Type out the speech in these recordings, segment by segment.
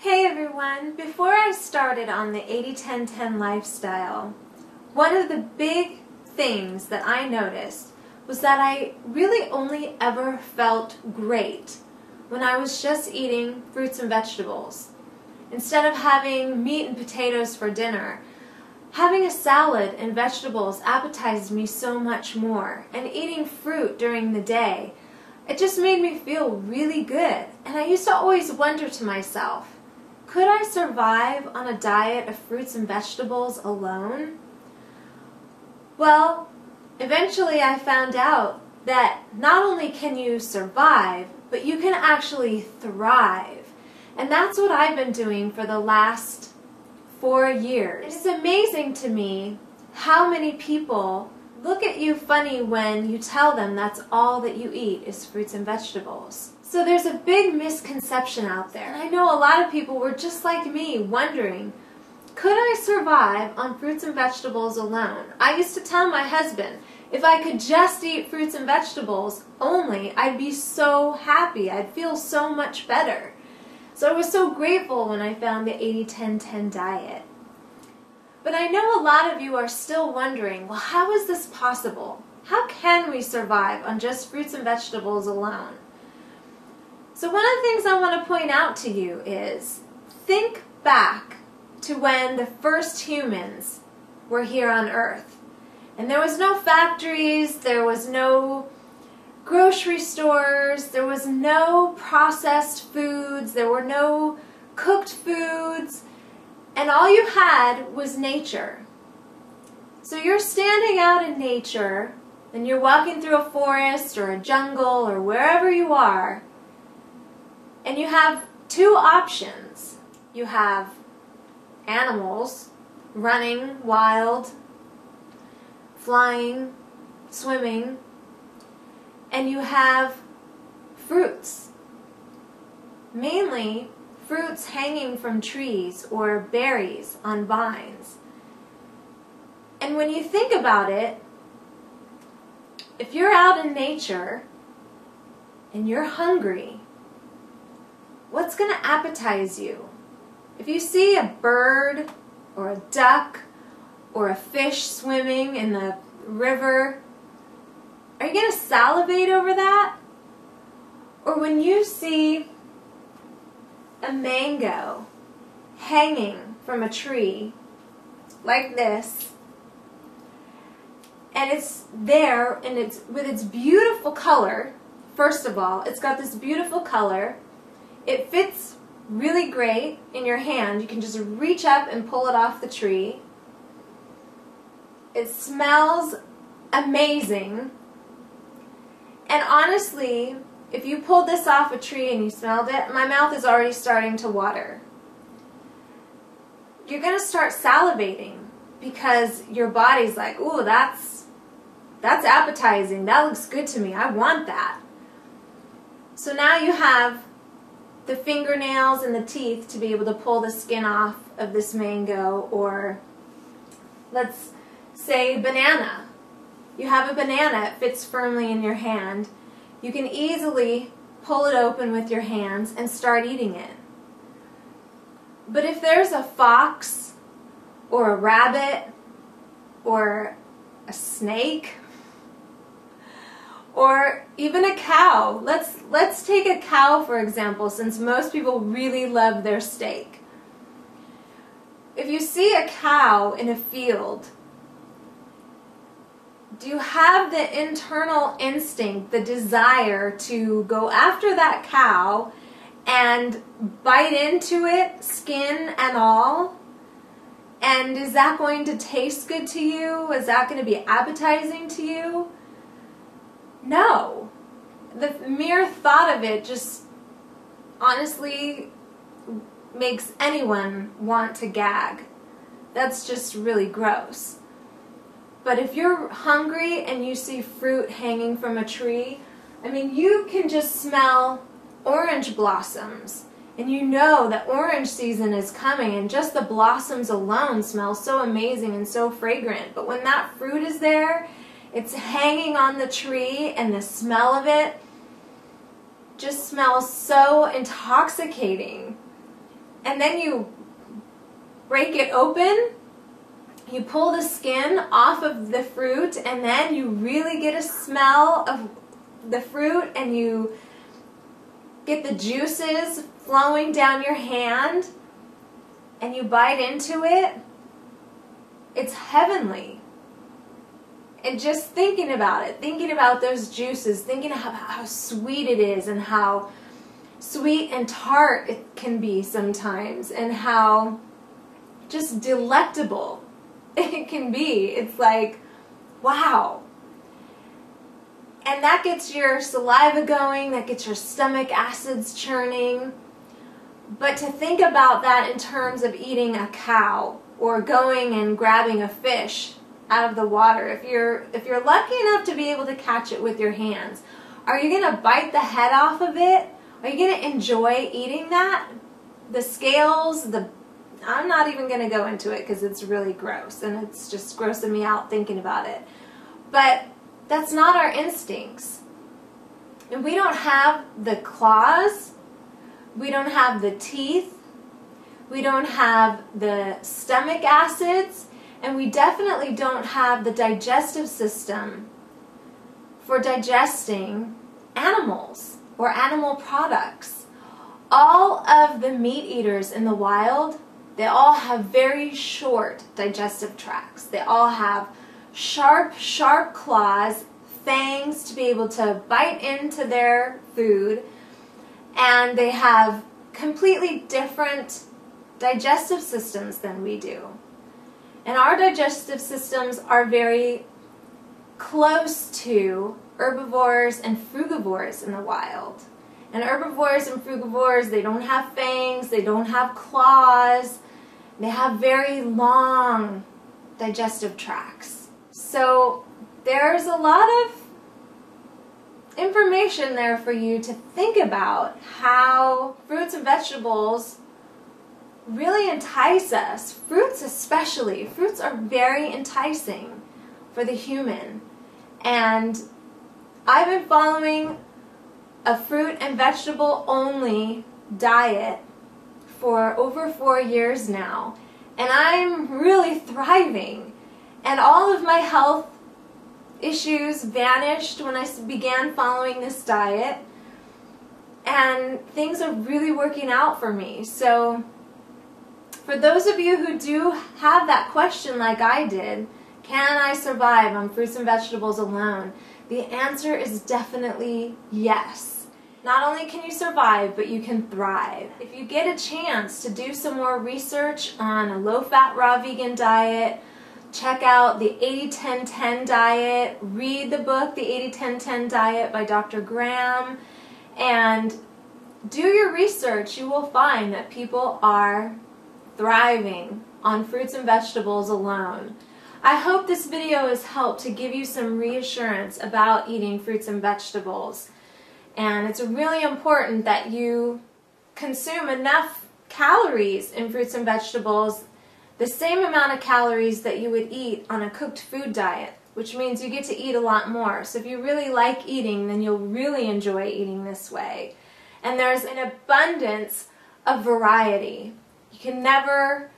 Hey everyone! Before I started on the 80-10-10 lifestyle, one of the big things that I noticed was that I really only ever felt great when I was just eating fruits and vegetables. Instead of having meat and potatoes for dinner, having a salad and vegetables appetized me so much more, and eating fruit during the day, it just made me feel really good. And I used to always wonder to myself, could I survive on a diet of fruits and vegetables alone? Well, eventually I found out that not only can you survive, but you can actually thrive. And that's what I've been doing for the last 4 years. It's amazing to me how many people look at you funny when you tell them that's all that you eat is fruits and vegetables. So there's a big misconception out there. And I know a lot of people were just like me, wondering, could I survive on fruits and vegetables alone? I used to tell my husband, if I could just eat fruits and vegetables only, I'd be so happy. I'd feel so much better. So I was so grateful when I found the 80-10-10 diet. But I know a lot of you are still wondering, well, how is this possible? How can we survive on just fruits and vegetables alone? So one of the things I want to point out to you is, think back to when the first humans were here on Earth. And there was no factories, there was no grocery stores, there was no processed foods, there were no cooked foods, and all you had was nature. So you're standing out in nature, and you're walking through a forest or a jungle or wherever you are, and you have two options. You have animals running wild, flying, swimming, and you have fruits. Mainly fruits hanging from trees or berries on vines. And when you think about it, if you're out in nature and you're hungry, what's going to appetize you? If you see a bird or a duck or a fish swimming in the river, are you going to salivate over that? Or when you see a mango hanging from a tree like this, and it's there and it's with its beautiful color, first of all, it's got this beautiful color. It fits really great in your hand. You can just reach up and pull it off the tree. It smells amazing. And honestly, if you pulled this off a tree and you smelled it, my mouth is already starting to water. You're going to start salivating because your body's like, ooh, that's appetizing. That looks good to me. I want that. So now you have the fingernails and the teeth to be able to pull the skin off of this mango, or let's say banana. You have a banana, it fits firmly in your hand. You can easily pull it open with your hands and start eating it. But if there's a fox or a rabbit or a snake or even a cow, let's take a cow for example, since most people really love their steak. If you see a cow in a field, do you have the internal instinct, the desire to go after that cow and bite into it, skin and all? And is that going to taste good to you? Is that going to be appetizing to you? No. The mere thought of it just honestly makes anyone want to gag. That's just really gross. But if you're hungry and you see fruit hanging from a tree, I mean, you can just smell orange blossoms. And you know that orange season is coming, and just the blossoms alone smell so amazing and so fragrant. But when that fruit is there, it's hanging on the tree, and the smell of it just smells so intoxicating. and then you break it open, you pull the skin off of the fruit, and then you really get a smell of the fruit, and you get the juices flowing down your hand, and you bite into it. It's heavenly. And just thinking about it, thinking about those juices, thinking about how sweet it is, and how sweet and tart it can be sometimes, and how just delectable it can be. It's like, wow. And that gets your saliva going, that gets your stomach acids churning. But to think about that in terms of eating a cow or going and grabbing a fish out of the water, if you're lucky enough to be able to catch it with your hands, are you going to bite the head off of it? Are you going to enjoy eating that? The scales, I'm not even going to go into it because it's really gross, and it's just grossing me out thinking about it. But that's not our instincts. And we don't have the claws, we don't have the teeth, we don't have the stomach acids, and we definitely don't have the digestive system for digesting animals or animal products. All of the meat eaters in the wild, they all have very short digestive tracts. They all have sharp, sharp claws, fangs to be able to bite into their food, and they have completely different digestive systems than we do. And our digestive systems are very close to herbivores and frugivores in the wild. And herbivores and frugivores, they don't have fangs, they don't have claws, they have very long digestive tracts. So there's a lot of information there for you to think about how fruits and vegetables really entice us. Fruits especially. Fruits are very enticing for the human. And I've been following a fruit and vegetable only diet for over 4 years now, and I'm really thriving, and all of my health issues vanished when I began following this diet, and things are really working out for me. So for those of you who do have that question like I did, can I survive on fruits and vegetables alone? The answer is definitely yes. Not only can you survive, but you can thrive. If you get a chance to do some more research on a low-fat raw vegan diet, check out the 80-10-10 diet, read the book, the 80-10-10 diet by Dr. Graham, and do your research. You will find that people are thriving on fruits and vegetables alone. I hope this video has helped to give you some reassurance about eating fruits and vegetables. And it's really important that you consume enough calories in fruits and vegetables, the same amount of calories that you would eat on a cooked food diet, which means you get to eat a lot more. So if you really like eating, then you'll really enjoy eating this way. And there's an abundance of variety. You can never,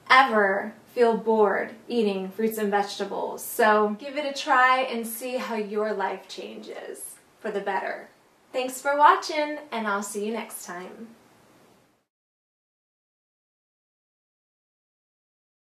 ever feel bored eating fruits and vegetables. So give it a try and see how your life changes for the better. Thanks for watching, and I'll see you next time.